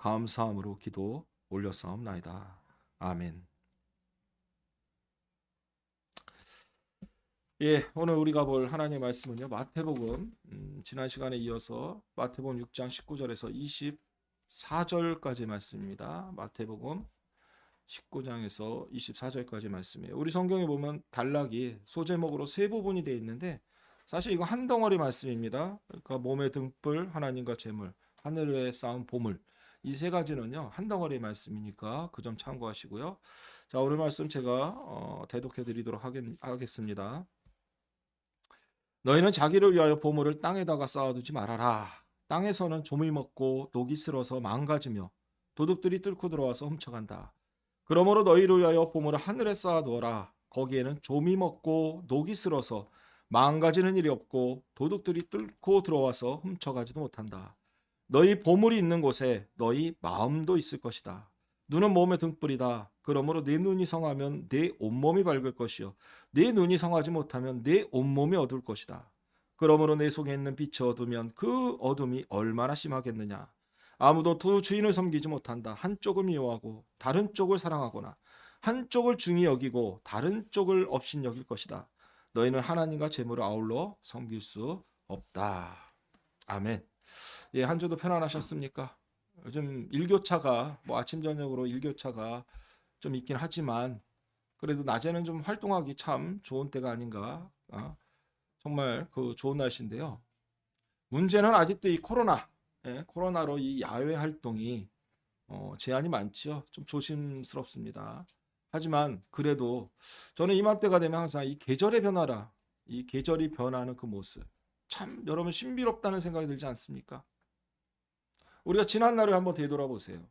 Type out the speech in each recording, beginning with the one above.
감사함으로 기도 올렸사옵나이다. 아멘. 예, 오늘 우리가 볼 하나님의 말씀은요, 마태복음 지난 시간에 이어서 마태복음 6장 19절에서 24절까지 말씀입니다. 마태복음 19장에서 24절까지 말씀이에요. 우리 성경에 보면 단락이 소제목으로 세 부분이 되어 있는데 사실 이거 한 덩어리 말씀입니다. 그러니까 몸의 등불, 하나님과 재물, 하늘에 쌓은 보물, 이 세 가지는요 한 덩어리 말씀이니까 그 점 참고하시고요. 자, 오늘 말씀 제가 대독해 드리도록 하겠습니다. 너희는 자기를 위하여 보물을 땅에다가 쌓아두지 말아라. 땅에서는 조미 먹고 녹이 슬어서 망가지며 도둑들이 뚫고 들어와서 훔쳐간다. 그러므로 너희를 위하여 보물을 하늘에 쌓아두어라. 거기에는 조미 먹고 녹이 슬어서 망가지는 일이 없고 도둑들이 뚫고 들어와서 훔쳐가지도 못한다. 너희 보물이 있는 곳에 너희 마음도 있을 것이다. 눈은 몸의 등불이다. 그러므로 내 눈이 성하면 내 온몸이 밝을 것이요 내 눈이 성하지 못하면 내 온몸이 어두울 것이다. 그러므로 내 속에 있는 빛이 어두면 그 어둠이 얼마나 심하겠느냐. 아무도 두 주인을 섬기지 못한다. 한쪽을 미워하고 다른 쪽을 사랑하거나 한쪽을 중히 여기고 다른 쪽을 업신여길 것이다. 너희는 하나님과 재물을 아울러 섬길 수 없다. 아멘. 예, 한 주도 편안하셨습니까? 요즘 일교차가 아침 저녁으로 일교차가 좀 있긴 하지만 그래도 낮에는 좀 활동하기 참 좋은 때가 아닌가. 정말 그 좋은 날씨인데요. 문제는 아직도 이 코로나로 이 야외 활동이 제한이 많지요. 좀 조심스럽습니다. 하지만 그래도 저는 이맘때가 되면 항상 이 계절의 변화라, 이 계절이 변하는 그 모습 참 여러분 신비롭다는 생각이 들지 않습니까? 우리가 지난 날을 한번 되돌아보세요.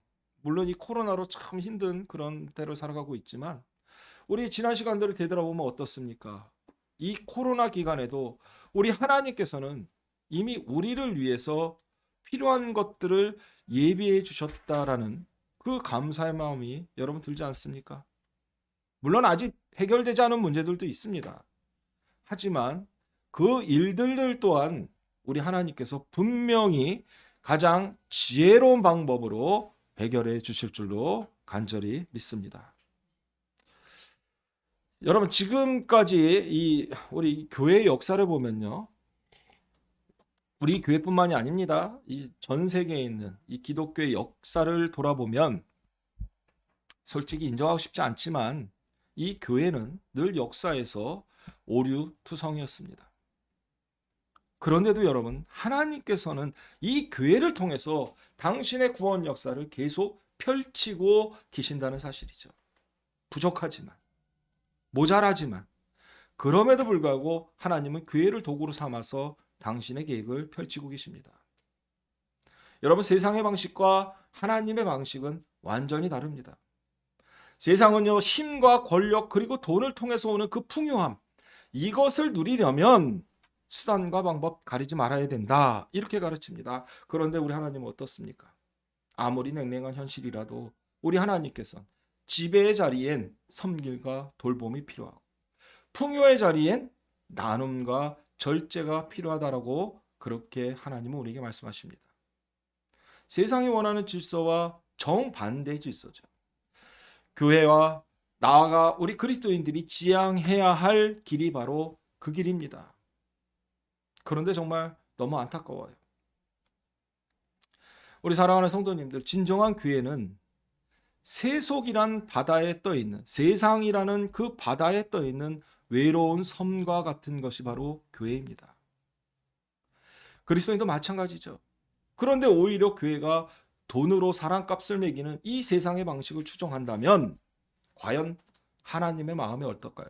물론 이 코로나로 참 힘든 그런 때를 살아가고 있지만 우리 지난 시간들을 되돌아보면 어떻습니까? 이 코로나 기간에도 우리 하나님께서는 이미 우리를 위해서 필요한 것들을 예비해 주셨다라는 그 감사의 마음이 여러분 들지 않습니까? 물론 아직 해결되지 않은 문제들도 있습니다. 하지만 그 일들 또한 우리 하나님께서 분명히 가장 지혜로운 방법으로 해결해 주실 줄로 간절히 믿습니다. 여러분 지금까지 우리 교회의 역사를 보면요. 우리 교회뿐만이 아닙니다. 이 전 세계에 있는 이 기독교의 역사를 돌아보면 솔직히 인정하고 싶지 않지만 이 교회는 늘 역사에서 오류투성이었습니다. 그런데도 여러분 하나님께서는 이 교회를 통해서 당신의 구원 역사를 계속 펼치고 계신다는 사실이죠. 부족하지만 모자라지만 그럼에도 불구하고 하나님은 교회를 도구로 삼아서 당신의 계획을 펼치고 계십니다. 여러분 세상의 방식과 하나님의 방식은 완전히 다릅니다. 세상은요 힘과 권력 그리고 돈을 통해서 오는 그 풍요함 이것을 누리려면 수단과 방법 가리지 말아야 된다 이렇게 가르칩니다. 그런데 우리 하나님은 어떻습니까? 아무리 냉랭한 현실이라도 우리 하나님께서는 지배의 자리엔 섬길과 돌봄이 필요하고 풍요의 자리엔 나눔과 절제가 필요하다라고 그렇게 하나님은 우리에게 말씀하십니다. 세상이 원하는 질서와 정반대의 질서죠. 교회와 나아가 우리 그리스도인들이 지향해야 할 길이 바로 그 길입니다. 그런데 정말 너무 안타까워요. 우리 사랑하는 성도님들, 진정한 교회는 세속이란 바다에 떠있는 세상이라는 그 바다에 떠있는 외로운 섬과 같은 것이 바로 교회입니다. 그리스도인도 마찬가지죠. 그런데 오히려 교회가 돈으로 사람값을 매기는 이 세상의 방식을 추종한다면 과연 하나님의 마음이 어떨까요?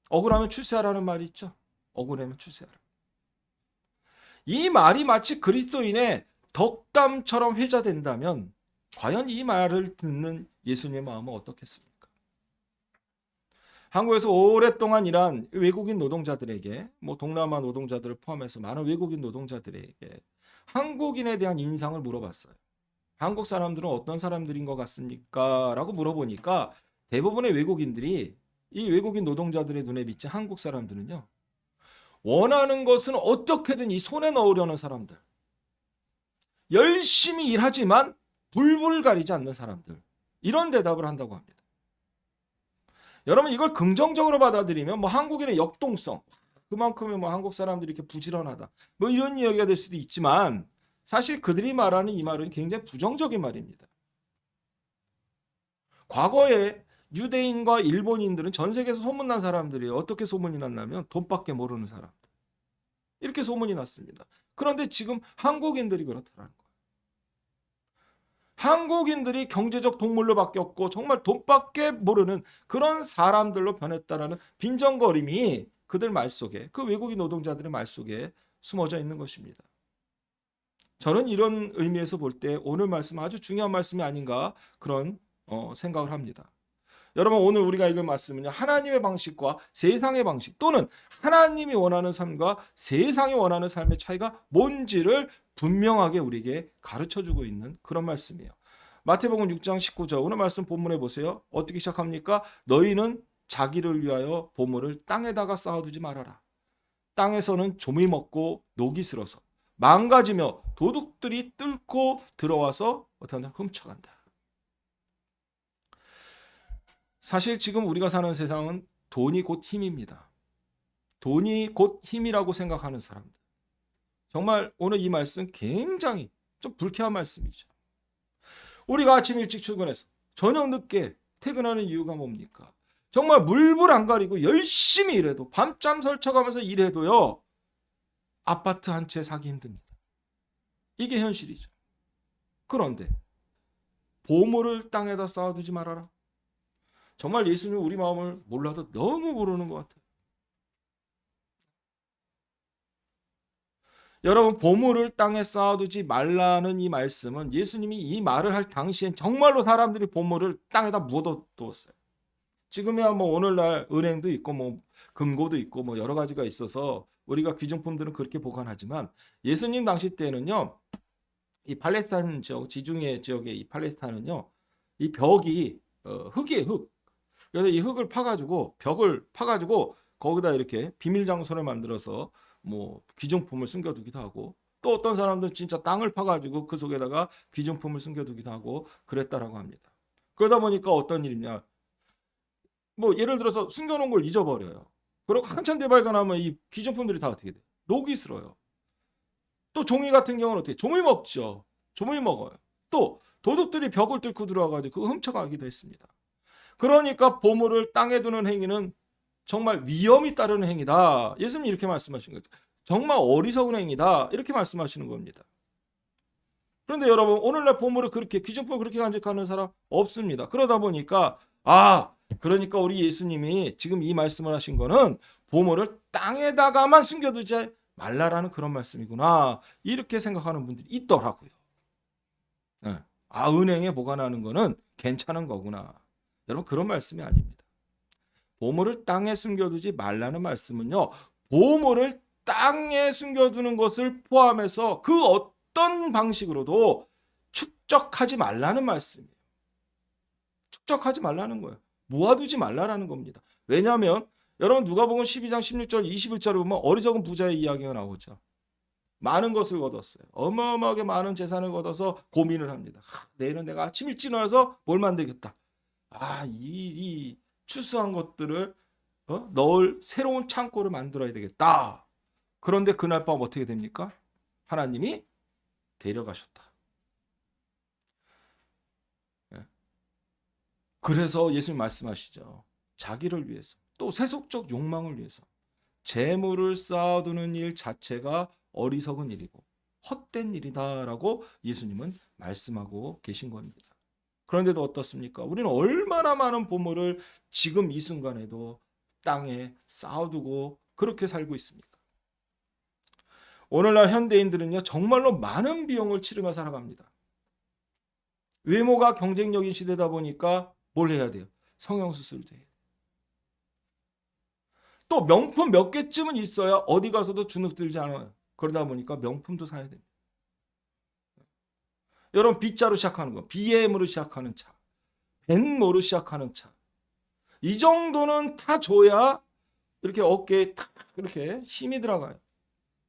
억울하면 출세하라는 말이 있죠. 억울하면 출세하라. 이 말이 마치 그리스도인의 덕담처럼 회자된다면 과연 이 말을 듣는 예수님의 마음은 어떻겠습니까? 한국에서 오랫동안 일한 외국인 노동자들에게 동남아 노동자들을 포함해서 많은 외국인 노동자들에게 한국인에 대한 인상을 물어봤어요. 한국 사람들은 어떤 사람들인 것 같습니까? 라고 물어보니까 대부분의 외국인들이 이 외국인 노동자들의 눈에 비친 한국 사람들은요. 원하는 것은 어떻게든 이 손에 넣으려는 사람들. 열심히 일하지만 불불 가리지 않는 사람들. 이런 대답을 한다고 합니다. 여러분 이걸 긍정적으로 받아들이면 뭐 한국인의 역동성, 그만큼의 뭐 한국 사람들이 이렇게 부지런하다, 뭐 이런 이야기가 될 수도 있지만 사실 그들이 말하는 이 말은 굉장히 부정적인 말입니다. 과거에 유대인과 일본인들은 전 세계에서 소문난 사람들이에요. 어떻게 소문이 났냐면 돈밖에 모르는 사람들. 이렇게 소문이 났습니다. 그런데 지금 한국인들이 그렇다는 거예요. 한국인들이 경제적 동물로 바뀌었고 정말 돈밖에 모르는 그런 사람들로 변했다라는 빈정거림이 그들 말 속에, 그 외국인 노동자들의 말 속에 숨어져 있는 것입니다. 저는 이런 의미에서 볼 때 오늘 말씀 아주 중요한 말씀이 아닌가 그런 생각을 합니다. 여러분 오늘 우리가 읽은 말씀은요, 하나님의 방식과 세상의 방식, 또는 하나님이 원하는 삶과 세상이 원하는 삶의 차이가 뭔지를 분명하게 우리에게 가르쳐주고 있는 그런 말씀이에요. 마태복음 6장 19절 오늘 말씀 본문에 보세요. 어떻게 시작합니까? 너희는 자기를 위하여 보물을 땅에다가 쌓아두지 말아라. 땅에서는 조미 먹고 녹이 슬어서 망가지며 도둑들이 뚫고 들어와서 어떻게 하냐? 훔쳐간다. 사실 지금 우리가 사는 세상은 돈이 곧 힘입니다. 돈이 곧 힘이라고 생각하는 사람들. 정말 오늘 이 말씀 굉장히 좀 불쾌한 말씀이죠. 우리가 아침 일찍 출근해서 저녁 늦게 퇴근하는 이유가 뭡니까? 정말 물불 안 가리고 열심히 일해도, 밤잠 설쳐가면서 일해도요, 아파트 한 채 사기 힘듭니다. 이게 현실이죠. 그런데 보물을 땅에다 쌓아두지 말아라. 정말 예수님은 우리 마음을 몰라도 너무 모르는 것 같아요. 여러분 보물을 땅에 쌓아두지 말라는 이 말씀은 예수님이 이 말을 할 당시엔 정말로 사람들이 보물을 땅에다 묻어두었어요. 지금이야 뭐 오늘날 은행도 있고 뭐 금고도 있고 뭐 여러 가지가 있어서 우리가 귀중품들은 그렇게 보관하지만 예수님 당시 때는요, 이 팔레스타인 지역, 지중해 지역의 이 팔레스타인은요, 이 벽이 흙이에요, 흙. 그래서 이 흙을 파가지고, 벽을 파가지고 거기다 이렇게 비밀 장소를 만들어서 뭐 귀중품을 숨겨두기도 하고, 또 어떤 사람들은 진짜 땅을 파가지고 그 속에다가 귀중품을 숨겨두기도 하고 그랬다라고 합니다. 그러다 보니까 어떤 일이냐, 뭐 예를 들어서 숨겨놓은 걸 잊어버려요. 그리고 한참 뒤에 발견하면 이 귀중품들이 다 어떻게 돼? 녹이 슬어요. 또 종이 같은 경우는 어떻게? 종이 먹죠. 종이 먹어요. 또 도둑들이 벽을 뚫고 들어와가지고 그거 훔쳐가기도 했습니다. 그러니까 보물을 땅에 두는 행위는 정말 위험이 따르는 행위다. 예수님이 이렇게 말씀하신 거죠. 정말 어리석은 행위다. 이렇게 말씀하시는 겁니다. 그런데 여러분 오늘날 보물을 그렇게, 귀중품을 그렇게 간직하는 사람 없습니다. 그러다 보니까 그러니까 우리 예수님이 지금 이 말씀을 하신 거는 보물을 땅에다가만 숨겨두지 말라라는 그런 말씀이구나. 이렇게 생각하는 분들이 있더라고요. 네. 은행에 보관하는 거는 괜찮은 거구나. 여러분 그런 말씀이 아닙니다. 보물을 땅에 숨겨두지 말라는 말씀은요, 보물을 땅에 숨겨두는 것을 포함해서 그 어떤 방식으로도 축적하지 말라는 말씀이에요. 축적하지 말라는 거예요. 모아두지 말라는 겁니다. 왜냐하면 여러분 누가복음 12장 16절 21절에 보면 어리석은 부자의 이야기가 나오죠. 많은 것을 거뒀어요. 어마어마하게 많은 재산을 거둬서 고민을 합니다. 내일은 내가 아침 일찍 일어나서 뭘 만들겠다. 이 추수한 것들을 넣을 새로운 창고를 만들어야 되겠다. 그런데 그날 밤 어떻게 됩니까? 하나님이 데려가셨다. 그래서 예수님 말씀하시죠. 자기를 위해서, 또 세속적 욕망을 위해서 재물을 쌓아두는 일 자체가 어리석은 일이고 헛된 일이다라고 예수님은 말씀하고 계신 겁니다. 그런데도 어떻습니까? 우리는 얼마나 많은 보물을 지금 이 순간에도 땅에 쌓아두고 그렇게 살고 있습니까? 오늘날 현대인들은요, 정말로 많은 비용을 치르며 살아갑니다. 외모가 경쟁력인 시대다 보니까 뭘 해야 돼요? 성형수술도 해야 돼요. 또 명품 몇 개쯤은 있어야 어디 가서도 주눅들지 않아요. 그러다 보니까 명품도 사야 됩니다. 여러분 B자로 시작하는 거, BM으로 시작하는 차, 벤모로 시작하는 차, 이 정도는 타줘야 이렇게 어깨에 탁 이렇게 힘이 들어가요.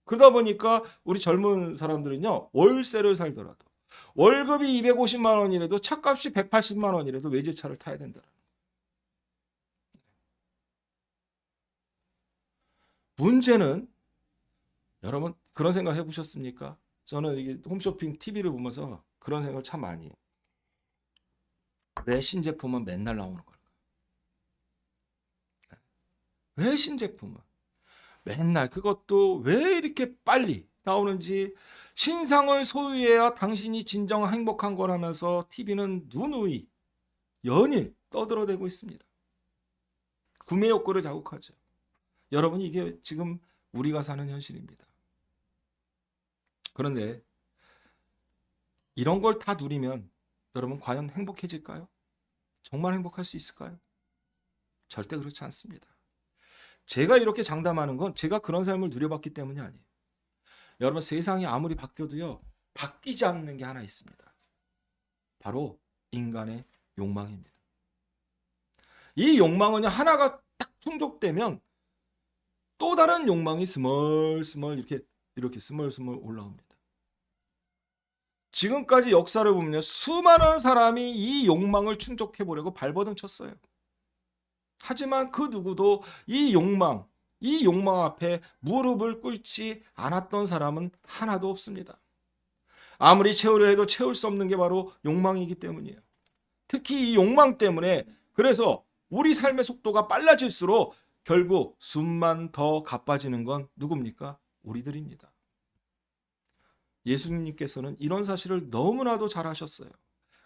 그러다 보니까 우리 젊은 사람들은요, 월세를 살더라도 월급이 250만 원이라도 차값이 180만 원이라도 외제차를 타야 된다. 문제는 여러분 그런 생각 해보셨습니까? 저는 이게 홈쇼핑 TV를 보면서 그런 생각을 참 많이 해요. 왜 신제품은 맨날 나오는 걸까? 왜 신제품은 맨날, 그것도 왜 이렇게 빨리 나오는지. 신상을 소유해야 당신이 진정 행복한 거라면서 TV는 누누이 연일 떠들어대고 있습니다. 구매 욕구를 자극하죠. 여러분, 이게 지금 우리가 사는 현실입니다. 그런데 이런 걸 다 누리면 여러분 과연 행복해질까요? 정말 행복할 수 있을까요? 절대 그렇지 않습니다. 제가 이렇게 장담하는 건 제가 그런 삶을 누려봤기 때문이 아니에요. 여러분, 세상이 아무리 바뀌어도요, 바뀌지 않는 게 하나 있습니다. 바로 인간의 욕망입니다. 이 욕망은 하나가 딱 충족되면 또 다른 욕망이 스멀스멀 이렇게 스멀스멀 올라옵니다. 지금까지 역사를 보면 수많은 사람이 이 욕망을 충족해 보려고 발버둥 쳤어요. 하지만 그 누구도 이 욕망 앞에 무릎을 꿇지 않았던 사람은 하나도 없습니다. 아무리 채우려 해도 채울 수 없는 게 바로 욕망이기 때문이에요. 특히 이 욕망 때문에 그래서 우리 삶의 속도가 빨라질수록 결국 숨만 더 가빠지는 건 누굽니까? 우리들입니다. 예수님께서는 이런 사실을 너무나도 잘 하셨어요.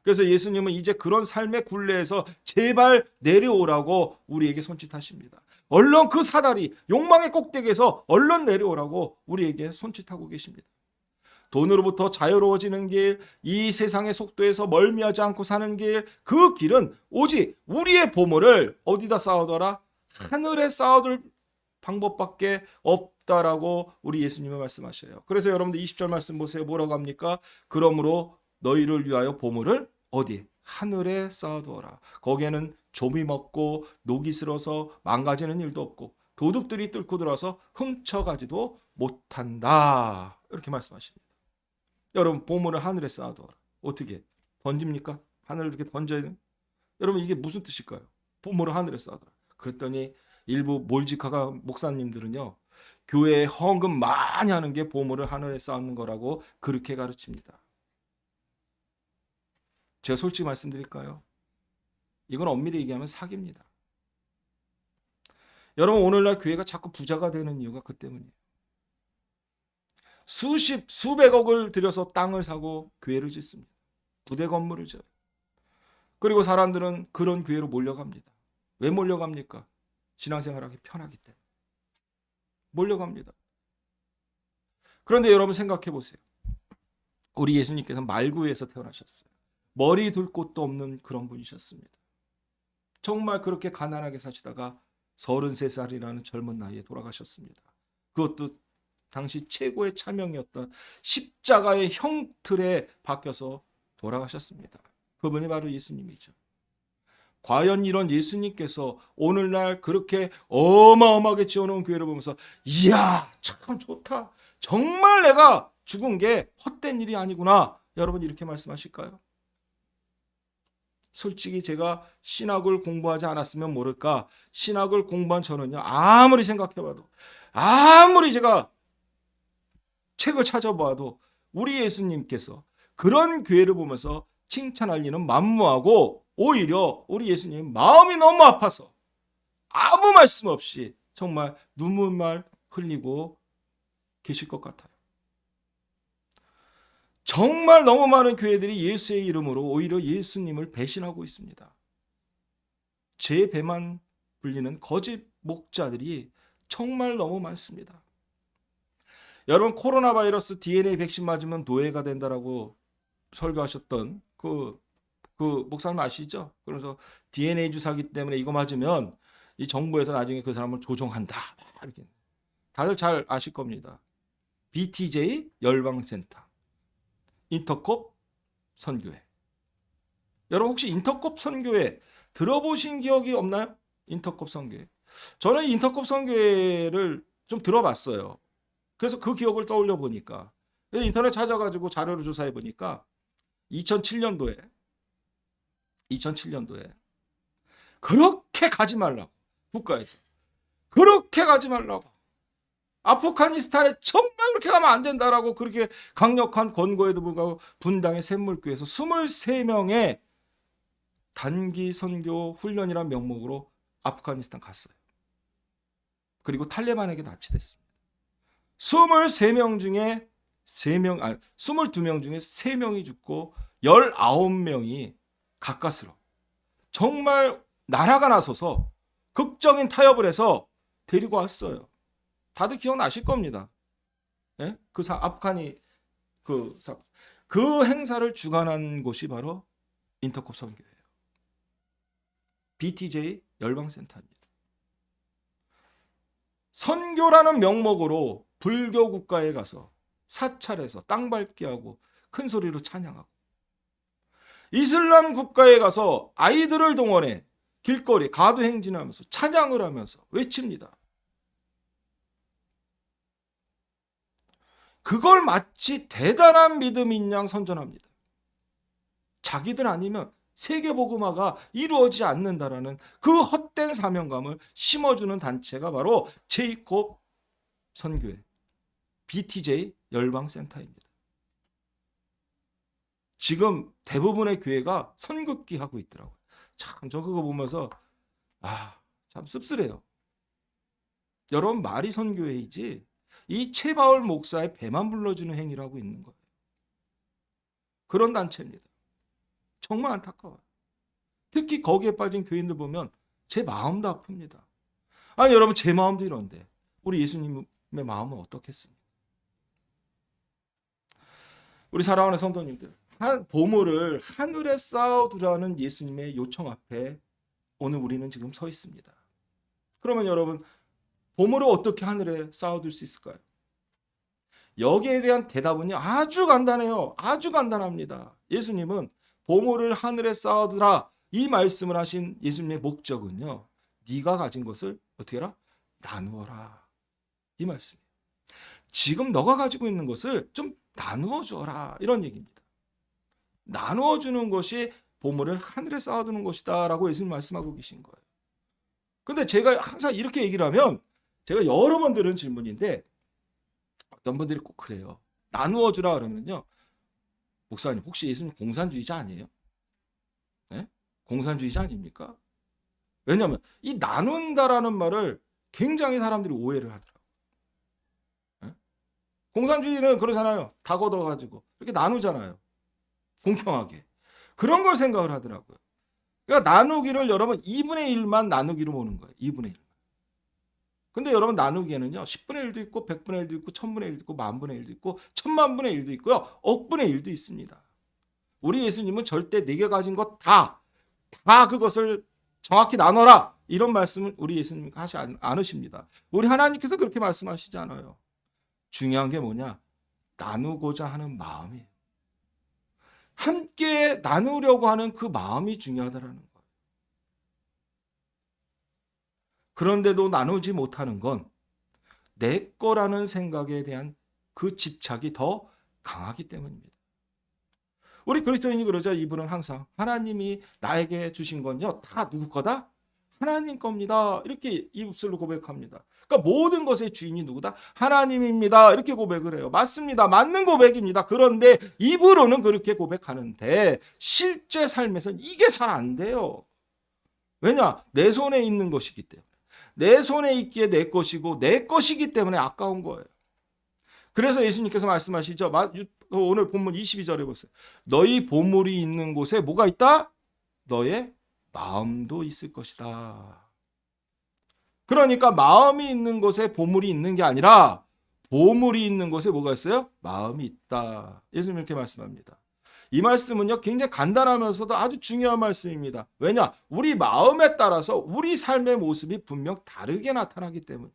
그래서 예수님은 이제 그런 삶의 굴레에서 제발 내려오라고 우리에게 손짓하십니다. 얼른 그 사다리, 욕망의 꼭대기에서 얼른 내려오라고 우리에게 손짓하고 계십니다. 돈으로부터 자유로워지는 길, 이 세상의 속도에서 멀미하지 않고 사는 길, 그 길은 오직 우리의 보물을 어디다 쌓아둬라? 하늘에 쌓아둘 방법밖에 없다라고 우리 예수님은 말씀하셔요. 그래서 여러분들 20절 말씀 보세요. 뭐라고 합니까? 그러므로 너희를 위하여 보물을 어디? 하늘에 쌓아두어라. 거기에는 좀이 먹고 녹이 슬어서 망가지는 일도 없고 도둑들이 뚫고 들어와서 훔쳐가지도 못한다. 이렇게 말씀하십니다. 여러분, 보물을 하늘에 쌓아두어라. 어떻게? 던집니까? 하늘을 이렇게 던져야 돼요? 여러분, 이게 무슨 뜻일까요? 보물을 하늘에 쌓아두어라. 그랬더니 일부 몰지카가 목사님들은요, 교회에 헌금 많이 하는 게 보물을 하늘에 쌓는 거라고 그렇게 가르칩니다. 제가 솔직히 말씀드릴까요? 이건 엄밀히 얘기하면 사기입니다. 여러분, 오늘날 교회가 자꾸 부자가 되는 이유가 그 때문이에요. 수백억을 들여서 땅을 사고 교회를 짓습니다. 부대 건물을 져요. 그리고 사람들은 그런 교회로 몰려갑니다. 왜 몰려갑니까? 신앙생활하기 편하기 때문에 몰려갑니다. 그런데 여러분 생각해 보세요. 우리 예수님께서 말구에서 태어나셨어요. 머리 둘 곳도 없는 그런 분이셨습니다. 정말 그렇게 가난하게 사시다가 33살이라는 젊은 나이에 돌아가셨습니다. 그것도 당시 최고의 차명이었던 십자가의 형틀에 박혀서 돌아가셨습니다. 그분이 바로 예수님이죠. 과연 이런 예수님께서 오늘날 그렇게 어마어마하게 지어놓은 교회를 보면서 이야, 참 좋다, 정말 내가 죽은 게 헛된 일이 아니구나, 여러분 이렇게 말씀하실까요? 솔직히 제가 신학을 공부하지 않았으면 모를까, 신학을 공부한 저는요, 아무리 생각해봐도, 아무리 제가 책을 찾아봐도 우리 예수님께서 그런 교회를 보면서 칭찬할 리는 만무하고, 오히려 우리 예수님 마음이 너무 아파서 아무 말씀 없이 정말 눈물만 흘리고 계실 것 같아요. 정말 너무 많은 교회들이 예수의 이름으로 오히려 예수님을 배신하고 있습니다. 제 배만 불리는 거짓 목자들이 정말 너무 많습니다. 여러분, 코로나 바이러스 DNA 백신 맞으면 노예가 된다라고 설교하셨던 그 목사님 아시죠? 그래서 DNA 주사기 때문에 이거 맞으면 이 정부에서 나중에 그 사람을 조종한다, 이렇게 다들 잘 아실 겁니다. BTJ 열방센터, 인터콥 선교회. 여러분 혹시 인터콥 선교회 들어보신 기억이 없나요? 인터콥 선교회. 저는 인터콥 선교회를 좀 들어봤어요. 그래서 그 기억을 떠올려 보니까 인터넷 찾아가지고 자료를 조사해 보니까 2007년도에 그렇게 가지 말라고, 국가에서 그렇게 가지 말라고, 아프가니스탄에 정말 그렇게 가면 안 된다라고 그렇게 강력한 권고에도 불구하고 분당의 샘물교회에서 23명의 단기 선교 훈련이란 명목으로 아프가니스탄 갔어요. 그리고 탈레반에게 납치됐습니다. 22명 중에 3명이 죽고 19명이 가까스로 정말 나라가 나서서 극적인 타협을 해서 데리고 왔어요. 다들 기억나실 겁니다. 예? 그 행사를 주관한 곳이 바로 인터콥 선교예요. BTJ 열방센터입니다. 선교라는 명목으로 불교 국가에 가서 사찰에서 땅 밟기 하고 큰 소리로 찬양하고, 이슬람 국가에 가서 아이들을 동원해 길거리 가도 행진하면서 찬양을 하면서 외칩니다. 그걸 마치 대단한 믿음인 양 선전합니다. 자기들 아니면 세계복음화가 이루어지지 않는다라는 그 헛된 사명감을 심어주는 단체가 바로 제이콥 선교회 BTJ 열방센터입니다. 지금 대부분의 교회가 선긋기 하고 있더라고요. 참 저 그거 보면서 참 씁쓸해요. 여러분, 말이 선교회이지 이 최바울 목사의 배만 불러주는 행위를 하고 있는 거예요. 그런 단체입니다. 정말 안타까워요. 특히 거기에 빠진 교인들 보면 제 마음도 아픕니다. 아니 여러분, 제 마음도 이런데 우리 예수님의 마음은 어떻겠습니까? 우리 사랑하는 성도님들, 보물을 하늘에 쌓아두라는 예수님의 요청 앞에 오늘 우리는 지금 서 있습니다. 그러면 여러분, 보물을 어떻게 하늘에 쌓아둘 수 있을까요? 여기에 대한 대답은 아주 간단해요. 아주 간단합니다. 예수님은 보물을 하늘에 쌓아두라 이 말씀을 하신 예수님의 목적은요, 네가 가진 것을 어떻게 해라? 나누어라, 이 말씀이에요. 지금 너가 가지고 있는 것을 좀 나누어 줘라, 이런 얘기입니다. 나누어 주는 것이 보물을 하늘에 쌓아두는 것이다 라고 예수님 말씀하고 계신 거예요. 근데 제가 항상 이렇게 얘기를 하면, 제가 여러 번 들은 질문인데 어떤 분들이 꼭 그래요. 나누어 주라 그러면요, 목사님 혹시 예수님 공산주의자 아니에요? 네? 공산주의자 아닙니까? 왜냐하면 이 나눈다라는 말을 굉장히 사람들이 오해를 하더라고요. 네? 공산주의는 그러잖아요. 다 걷어가지고 이렇게 나누잖아요. 공평하게. 그런 걸 생각을 하더라고요. 그러니까 나누기를 여러분 2분의 1만 나누기로 보는 거예요. 2분의 1만. 근데 여러분, 나누기에는요 10분의 1도 있고 100분의 1도 있고 1000분의 1도 있고 10,000분의 1도 있고 10,000,000분의 1도 있고요, 억분의 1도 있습니다. 우리 예수님은 절대 네가 가진 것 다 그것을 정확히 나눠라, 이런 말씀을 우리 예수님 하지 않으십니다. 우리 하나님께서 그렇게 말씀하시지 않아요. 중요한 게 뭐냐? 나누고자 하는 마음이에요. 함께 나누려고 하는 그 마음이 중요하다라는 거예요. 그런데도 나누지 못하는 건 내 거라는 생각에 대한 그 집착이 더 강하기 때문입니다. 우리 그리스도인이 그러죠. 이분은 항상 하나님이 나에게 주신 건요 다 누구 거다? 하나님 겁니다. 이렇게 입술로 고백합니다. 그러니까 모든 것의 주인이 누구다? 하나님입니다. 이렇게 고백을 해요. 맞습니다. 맞는 고백입니다. 그런데 입으로는 그렇게 고백하는데 실제 삶에서는 이게 잘 안 돼요. 왜냐? 내 손에 있는 것이기 때문에. 내 손에 있기에 내 것이고 내 것이기 때문에 아까운 거예요. 그래서 예수님께서 말씀하시죠. 오늘 본문 22절에 보세요. 너희 보물이 있는 곳에 뭐가 있다? 너의 마음도 있을 것이다. 그러니까 마음이 있는 곳에 보물이 있는 게 아니라 보물이 있는 곳에 뭐가 있어요? 마음이 있다. 예수님 이렇게 말씀합니다. 이 말씀은요 굉장히 간단하면서도 아주 중요한 말씀입니다. 왜냐? 우리 마음에 따라서 우리 삶의 모습이 분명 다르게 나타나기 때문이에요.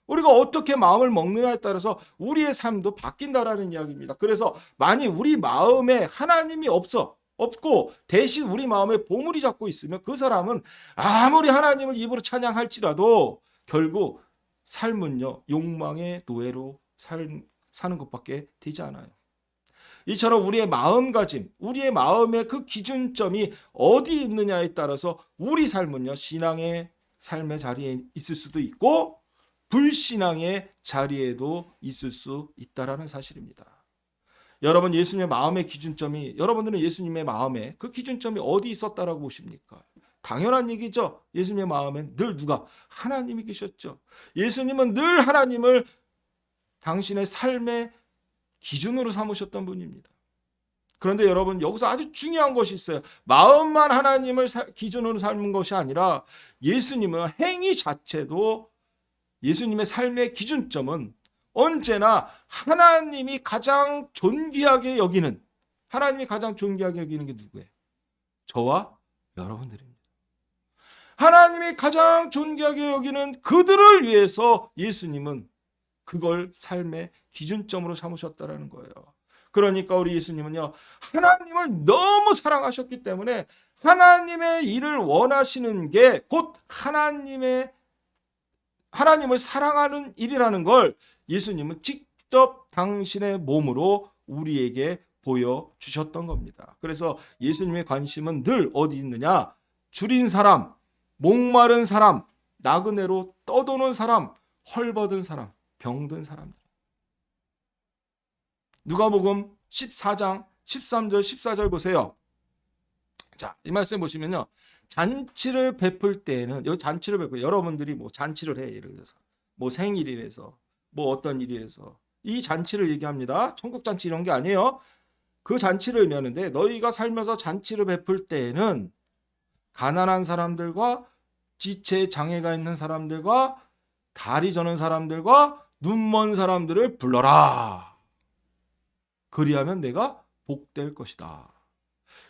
우리가 어떻게 마음을 먹느냐에 따라서 우리의 삶도 바뀐다라는 이야기입니다. 그래서 만일 우리 마음에 하나님이 없고 대신 우리 마음에 보물이 잡고 있으면 그 사람은 아무리 하나님을 입으로 찬양할지라도 결국 삶은요 욕망의 노예로 사는 것밖에 되지 않아요. 이처럼 우리의 마음가짐, 우리의 마음의 그 기준점이 어디 있느냐에 따라서 우리 삶은요, 신앙의 삶의 자리에 있을 수도 있고 불신앙의 자리에도 있을 수 있다라는 사실입니다. 여러분, 예수님의 마음의 기준점이, 여러분들은 예수님의 마음에 그 기준점이 어디 있었다라고 보십니까? 당연한 얘기죠. 예수님의 마음엔 늘 누가? 하나님이 계셨죠. 예수님은 늘 하나님을 당신의 삶의 기준으로 삼으셨던 분입니다. 그런데 여러분, 여기서 아주 중요한 것이 있어요. 마음만 하나님을 기준으로 삼는 것이 아니라 예수님은 행위 자체도, 예수님의 삶의 기준점은 언제나 하나님이 가장 존귀하게 여기는, 하나님이 가장 존귀하게 여기는 게 누구예요? 저와 여러분들입니다. 하나님이 가장 존귀하게 여기는 그들을 위해서 예수님은 그걸 삶의 기준점으로 삼으셨다라는 거예요. 그러니까 우리 예수님은요, 하나님을 너무 사랑하셨기 때문에 하나님의 일을 원하시는 게 곧 하나님을 사랑하는 일이라는 걸 예수님은 직접 당신의 몸으로 우리에게 보여주셨던 겁니다. 그래서 예수님의 관심은 늘 어디 있느냐? 줄인 사람, 목마른 사람, 나그네로 떠도는 사람, 헐벗은 사람, 병든 사람들. 누가복음 14장 13절 14절 보세요. 자, 이 말씀 보시면요, 잔치를 베풀 때에는, 여기 잔치를 베풀, 여러분들이 뭐 잔치를 해, 예를 들어서 뭐 생일이라서 뭐 어떤 일이라서 이 잔치를 얘기합니다. 천국 잔치 이런 게 아니에요. 그 잔치를 의미하는데, 너희가 살면서 잔치를 베풀 때에는 가난한 사람들과 지체 장애가 있는 사람들과 다리 저는 사람들과 눈먼 사람들을 불러라. 그리하면 내가 복될 것이다.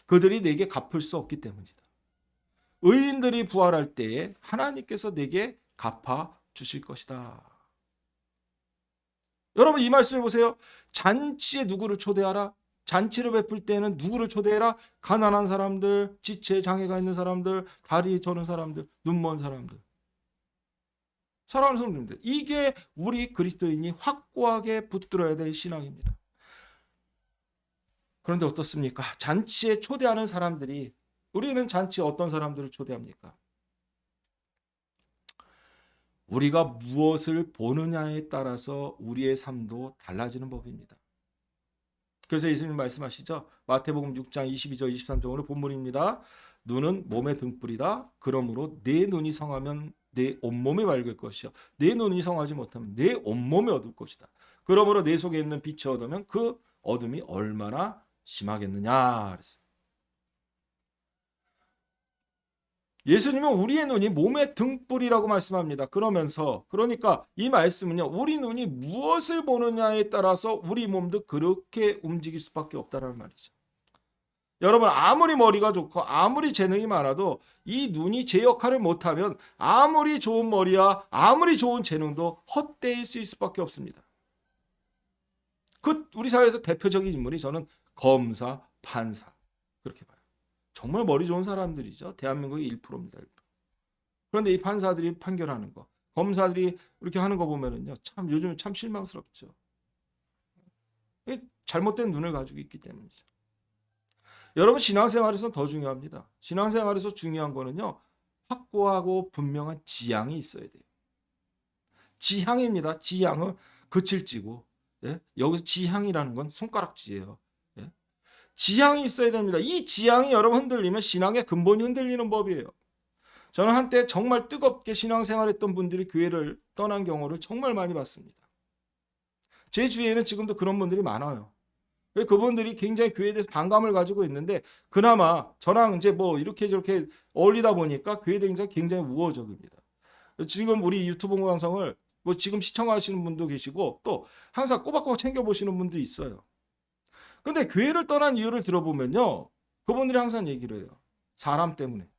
그들이 내게 갚을 수 없기 때문이다. 의인들이 부활할 때에 하나님께서 내게 갚아 주실 것이다. 여러분, 이 말씀을 보세요. 잔치에 누구를 초대하라? 잔치를 베풀 때는 누구를 초대해라? 가난한 사람들, 지체 장애가 있는 사람들, 다리 저는 사람들, 눈먼 사람들. 사랑하는 성도님들, 이게 우리 그리스도인이 확고하게 붙들어야 될 신앙입니다. 그런데 어떻습니까? 잔치에 초대하는 사람들이, 우리는 잔치에 어떤 사람들을 초대합니까? 우리가 무엇을 보느냐에 따라서 우리의 삶도 달라지는 법입니다. 그래서 예수님 말씀하시죠. 마태복음 6장 22절 23절으로 본문입니다. 눈은 몸의 등불이다. 그러므로 내 눈이 성하면 내 온몸이 밝을 것이요, 내 눈이 성하지 못하면 내 온몸이 어두울 것이다. 그러므로 내 속에 있는 빛이 어두우면 그 어둠이 얼마나 심하겠느냐 그랬어요. 예수님은 우리의 눈이 몸의 등불이라고 말씀합니다. 그러니까 이 말씀은요, 우리 눈이 무엇을 보느냐에 따라서 우리 몸도 그렇게 움직일 수밖에 없다는 말이죠. 여러분, 아무리 머리가 좋고 아무리 재능이 많아도 이 눈이 제 역할을 못하면 아무리 좋은 머리와 아무리 좋은 재능도 헛되일 수 있을 수밖에 없습니다. 우리 사회에서 대표적인 인물이 저는 검사, 판사, 그렇게 봐요. 정말 머리 좋은 사람들이죠. 대한민국의 1%입니다. 1%. 그런데 이 판사들이 판결하는 거, 검사들이 이렇게 하는 거 보면은요, 참 요즘 참 실망스럽죠. 잘못된 눈을 가지고 있기 때문이죠. 여러분, 신앙생활에서는 더 중요합니다. 신앙생활에서 중요한 거는요, 확고하고 분명한 지향이 있어야 돼요. 지향입니다. 지향은 그칠지고, 예? 여기서 지향이라는 건 손가락지예요. 예? 지향이 있어야 됩니다. 이 지향이 여러분 흔들리면 신앙의 근본이 흔들리는 법이에요. 저는 한때 정말 뜨겁게 신앙생활했던 분들이 교회를 떠난 경우를 정말 많이 봤습니다. 제 주위에는 지금도 그런 분들이 많아요. 그분들이 굉장히 교회에 대해서 반감을 가지고 있는데, 그나마 저랑 이제 뭐 이렇게 저렇게 어울리다 보니까 교회에 대해서 굉장히 우호적입니다. 지금 우리 유튜브 방송을 뭐 지금 시청하시는 분도 계시고, 또 항상 꼬박꼬박 챙겨보시는 분도 있어요. 근데 교회를 떠난 이유를 들어보면요, 그분들이 항상 얘기를 해요. 사람 때문에.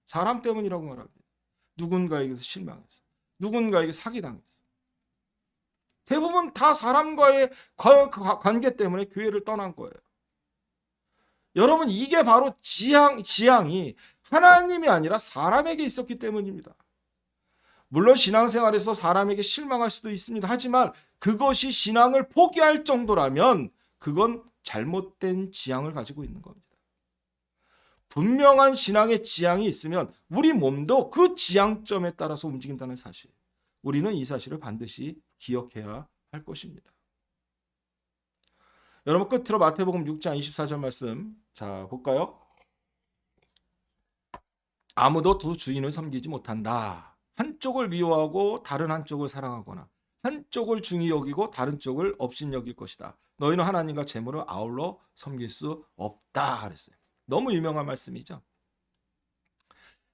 사람 때문이라고 말합니다. 누군가에게서 실망해서, 누군가에게 사기당해서. 대부분 다 사람과의 관계 때문에 교회를 떠난 거예요. 여러분, 이게 바로 지향이 하나님이 아니라 사람에게 있었기 때문입니다. 물론 신앙생활에서 사람에게 실망할 수도 있습니다. 하지만 그것이 신앙을 포기할 정도라면 그건 잘못된 지향을 가지고 있는 겁니다. 분명한 신앙의 지향이 있으면 우리 몸도 그 지향점에 따라서 움직인다는 사실. 우리는 이 사실을 반드시 기억해야 할 것입니다. 여러분 끝으로 마태복음 6장 24절 말씀 자 볼까요? 아무도 두 주인을 섬기지 못한다. 한쪽을 미워하고 다른 한쪽을 사랑하거나 한쪽을 중히 여기고 다른 쪽을 업신여길 것이다. 너희는 하나님과 재물을 아울러 섬길 수 없다 그랬어요. 너무 유명한 말씀이죠.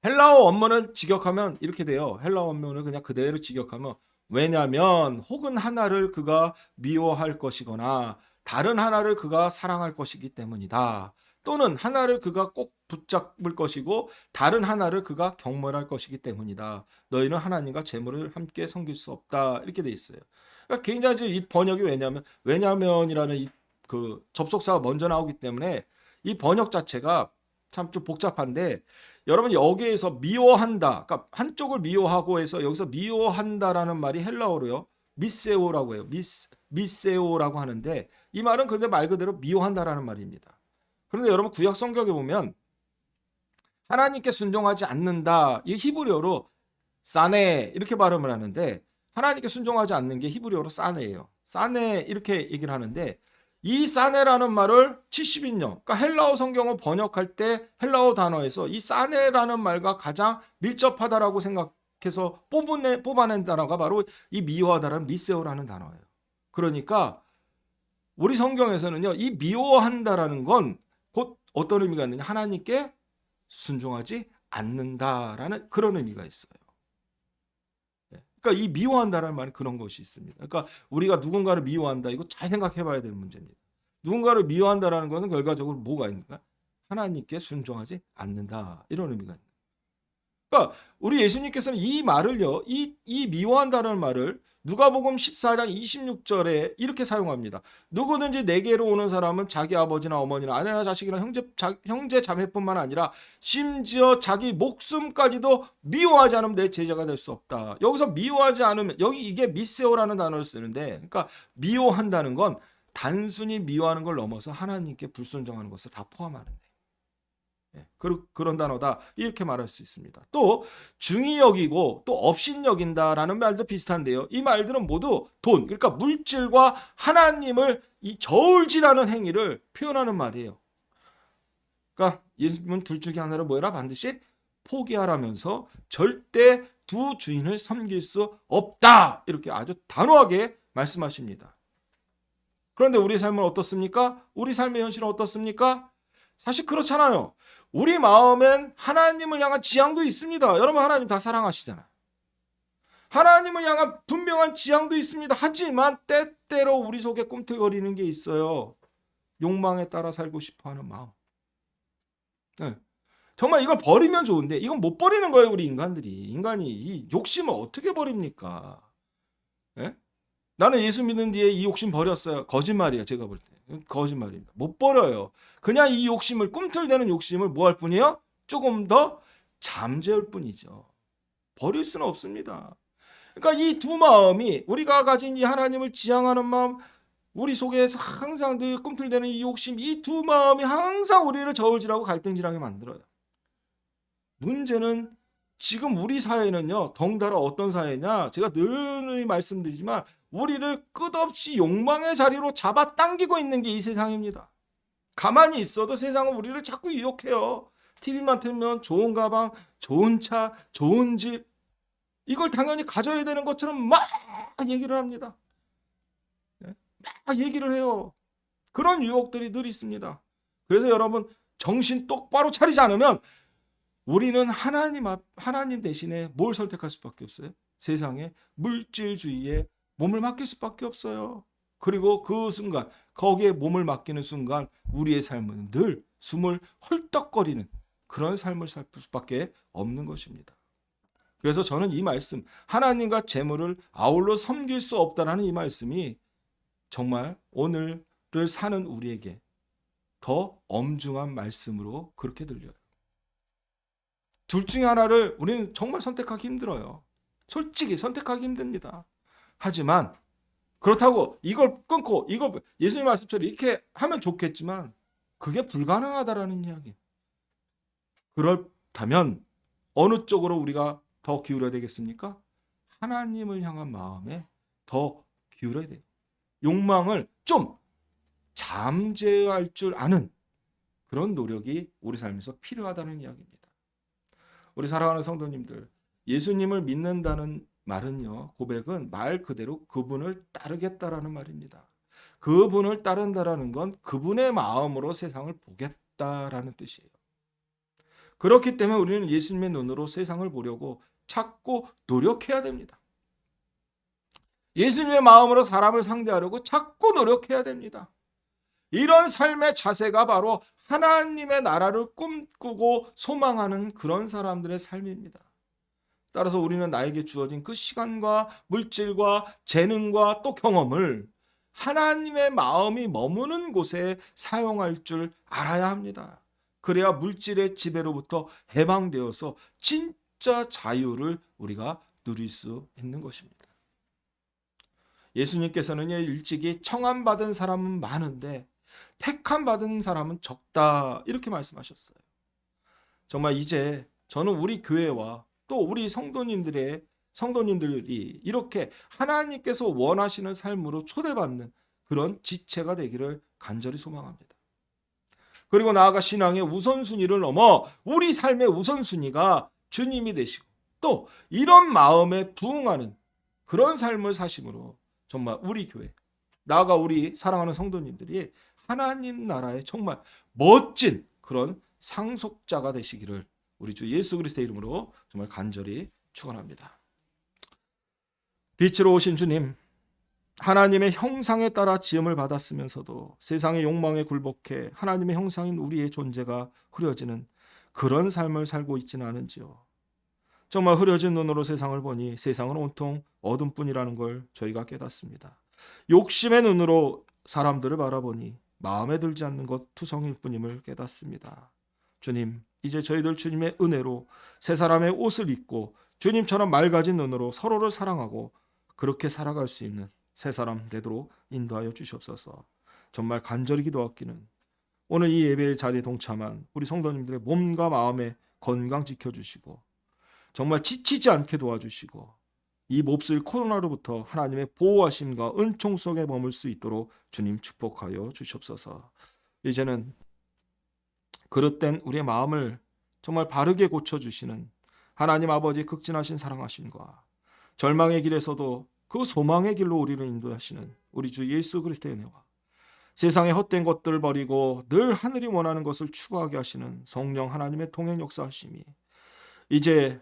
헬라어 원문을 직역하면 이렇게 돼요. 헬라어 원문을 그냥 그대로 직역하면 왜냐하면 혹은 하나를 그가 미워할 것이거나 다른 하나를 그가 사랑할 것이기 때문이다. 또는 하나를 그가 꼭 붙잡을 것이고 다른 하나를 그가 경멸할 것이기 때문이다. 너희는 하나님과 재물을 함께 섬길 수 없다. 이렇게 돼 있어요. 그러니까 굉장히 이 번역이 왜냐면이라는 이 그 접속사가 먼저 나오기 때문에 이 번역 자체가 참 좀 복잡한데 여러분 여기에서 미워한다. 그러니까 한쪽을 미워하고 해서 여기서 미워한다라는 말이 헬라어로요. 미세오라고 해요. 미세오라고 하는데 이 말은 근데 말 그대로 미워한다라는 말입니다. 그런데 여러분 구약 성경에 보면 하나님께 순종하지 않는다. 이 히브리어로 사네 이렇게 발음을 하는데 하나님께 순종하지 않는 게 히브리어로 사네예요. 사네 이렇게 얘기를 하는데 이 사네라는 말을 70인용, 그러니까 헬라어 성경을 번역할 때 헬라어 단어에서 이 사네라는 말과 가장 밀접하다라고 생각해서 뽑아낸 단어가 바로 이 미워하다라는 미세오라는 단어예요. 그러니까 우리 성경에서는요, 이 미워한다라는 건 곧 어떤 의미가 있느냐? 하나님께 순종하지 않는다라는 그런 의미가 있어요. 그러니까 이 미워한다라는 말은 그런 것이 있습니다. 그러니까 우리가 누군가를 미워한다. 이거 잘 생각해 봐야 되는 문제입니다. 누군가를 미워한다라는 것은 결과적으로 뭐가 있는가? 하나님께 순종하지 않는다. 이런 의미가 있는. 그러니까 우리 예수님께서는 이 말을요. 이 미워한다는 말을 누가복음 14장 26절에 이렇게 사용합니다. 누구든지 내게로 오는 사람은 자기 아버지나 어머니나 아내나 자식이나 형제 자매뿐만 아니라 심지어 자기 목숨까지도 미워하지 않으면 내 제자가 될 수 없다. 여기서 미워하지 않으면 여기 이게 미세오라는 단어를 쓰는데 그러니까 미워한다는 건 단순히 미워하는 걸 넘어서 하나님께 불순종하는 것을 다 포함하는 거예요. 그런 단어다 이렇게 말할 수 있습니다. 또 중히 여기고 또 업신 여긴다라는 말도 비슷한데요. 이 말들은 모두 돈 그러니까 물질과 하나님을 이 저울질하는 행위를 표현하는 말이에요. 그러니까 예수님은 둘 중에 하나를 뭐해라 반드시 포기하라면서 절대 두 주인을 섬길 수 없다 이렇게 아주 단호하게 말씀하십니다. 그런데 우리 삶은 어떻습니까? 우리 삶의 현실은 어떻습니까? 사실 그렇잖아요. 우리 마음엔 하나님을 향한 지향도 있습니다. 여러분 하나님 다 사랑하시잖아요. 하나님을 향한 분명한 지향도 있습니다. 하지만 때때로 우리 속에 꿈틀거리는 게 있어요. 욕망에 따라 살고 싶어하는 마음. 네. 정말 이걸 버리면 좋은데 이건 못 버리는 거예요. 우리 인간이 이 욕심을 어떻게 버립니까? 네? 나는 예수 믿는 뒤에 이 욕심 버렸어요. 거짓말이에요. 제가 볼 때. 거짓말입니다. 못 버려요. 그냥 이 욕심을 꿈틀대는 욕심을 뭐 할 뿐이에요? 조금 더 잠재울 뿐이죠. 버릴 수는 없습니다. 그러니까 이 두 마음이 우리가 가진 이 하나님을 지향하는 마음 우리 속에서 항상 늘 꿈틀대는 이 욕심 이 두 마음이 항상 우리를 저울질하고 갈등질하게 만들어요. 문제는 지금 우리 사회는요. 덩달아 어떤 사회냐? 제가 늘 말씀드리지만 우리를 끝없이 욕망의 자리로 잡아당기고 있는 게 이 세상입니다. 가만히 있어도 세상은 우리를 자꾸 유혹해요. TV만 틀면 좋은 가방, 좋은 차, 좋은 집 이걸 당연히 가져야 되는 것처럼 막 얘기를 합니다. 막 얘기를 해요. 그런 유혹들이 늘 있습니다. 그래서 여러분 정신 똑바로 차리지 않으면 우리는 하나님 대신에 뭘 선택할 수밖에 없어요? 세상의 물질주의에 몸을 맡길 수밖에 없어요. 그리고 그 순간 거기에 몸을 맡기는 순간 우리의 삶은 늘 숨을 헐떡거리는 그런 삶을 살 수밖에 없는 것입니다. 그래서 저는 이 말씀 하나님과 재물을 아울러 섬길 수 없다라는 이 말씀이 정말 오늘을 사는 우리에게 더 엄중한 말씀으로 그렇게 들려요. 둘 중에 하나를 우리는 정말 선택하기 힘들어요. 솔직히 선택하기 힘듭니다. 하지만 그렇다고 이걸 끊고 이걸 예수님 말씀처럼 이렇게 하면 좋겠지만 그게 불가능하다라는 이야기. 그렇다면 어느 쪽으로 우리가 더 기울여야 되겠습니까? 하나님을 향한 마음에 더 기울여야 돼요. 욕망을 좀 잠재할 줄 아는 그런 노력이 우리 삶에서 필요하다는 이야기입니다. 우리 사랑하는 성도님들, 예수님을 믿는다는 말은요, 고백은 말 그대로 그분을 따르겠다라는 말입니다. 그분을 따른다라는 건 그분의 마음으로 세상을 보겠다라는 뜻이에요. 그렇기 때문에 우리는 예수님의 눈으로 세상을 보려고 찾고 노력해야 됩니다. 예수님의 마음으로 사람을 상대하려고 찾고 노력해야 됩니다. 이런 삶의 자세가 바로 하나님의 나라를 꿈꾸고 소망하는 그런 사람들의 삶입니다. 따라서 우리는 나에게 주어진 그 시간과 물질과 재능과 또 경험을 하나님의 마음이 머무는 곳에 사용할 줄 알아야 합니다. 그래야 물질의 지배로부터 해방되어서 진짜 자유를 우리가 누릴 수 있는 것입니다. 예수님께서는 일찍이 청함받은 사람은 많은데 택함받은 사람은 적다 이렇게 말씀하셨어요. 정말 이제 저는 우리 교회와 또 우리 성도님들이 이렇게 하나님께서 원하시는 삶으로 초대받는 그런 지체가 되기를 간절히 소망합니다. 그리고 나아가 신앙의 우선순위를 넘어 우리 삶의 우선순위가 주님이 되시고 또 이런 마음에 부응하는 그런 삶을 사심으로 정말 우리 교회, 나아가 우리 사랑하는 성도님들이 하나님 나라의 정말 멋진 그런 상속자가 되시기를 우리 주 예수 그리스도의 이름으로 정말 간절히 축원합니다. 빛으로 오신 주님, 하나님의 형상에 따라 지음을 받았으면서도 세상의 욕망에 굴복해 하나님의 형상인 우리의 존재가 흐려지는 그런 삶을 살고 있지는 않은지요. 정말 흐려진 눈으로 세상을 보니 세상은 온통 어둠뿐이라는 걸 저희가 깨닫습니다. 욕심의 눈으로 사람들을 바라보니 마음에 들지 않는 것 투성일 뿐임을 깨닫습니다. 주님, 이제 저희들 주님의 은혜로 새 사람의 옷을 입고 주님처럼 맑아진 눈으로 서로를 사랑하고 그렇게 살아갈 수 있는 새 사람 되도록 인도하여 주시옵소서. 정말 간절히 기도하기는 오늘 이 예배의 자리에 동참한 우리 성도님들의 몸과 마음의 건강 지켜주시고 정말 지치지 않게 도와주시고 이 몹쓸 코로나로부터 하나님의 보호하심과 은총 속에 머물 수 있도록 주님 축복하여 주시옵소서. 이제는 그릇된 우리의 마음을 정말 바르게 고쳐주시는 하나님 아버지 극진하신 사랑하심과 절망의 길에서도 그 소망의 길로 우리를 인도하시는 우리 주 예수 그리스도의 은혜와 세상의 헛된 것들을 버리고 늘 하늘이 원하는 것을 추구하게 하시는 성령 하나님의 동행 역사하심이 이제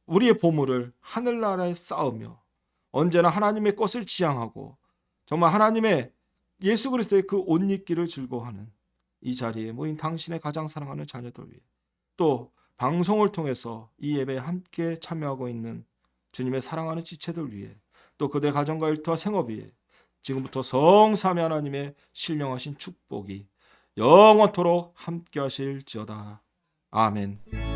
우리의 보물을 하늘나라에 쌓으며 언제나 하나님의 것을 지향하고 정말 하나님의 예수 그리스도의 그 옷 입기를 즐거워하는 이 자리에 모인 당신의 가장 사랑하는 자녀들 위해 또 방송을 통해서 이 예배에 함께 참여하고 있는 주님의 사랑하는 지체들 위해 또 그들 가정과 일터와 생업 위해 지금부터 성삼위 하나님의 신령하신 축복이 영원토록 함께 하실지어다. 아멘.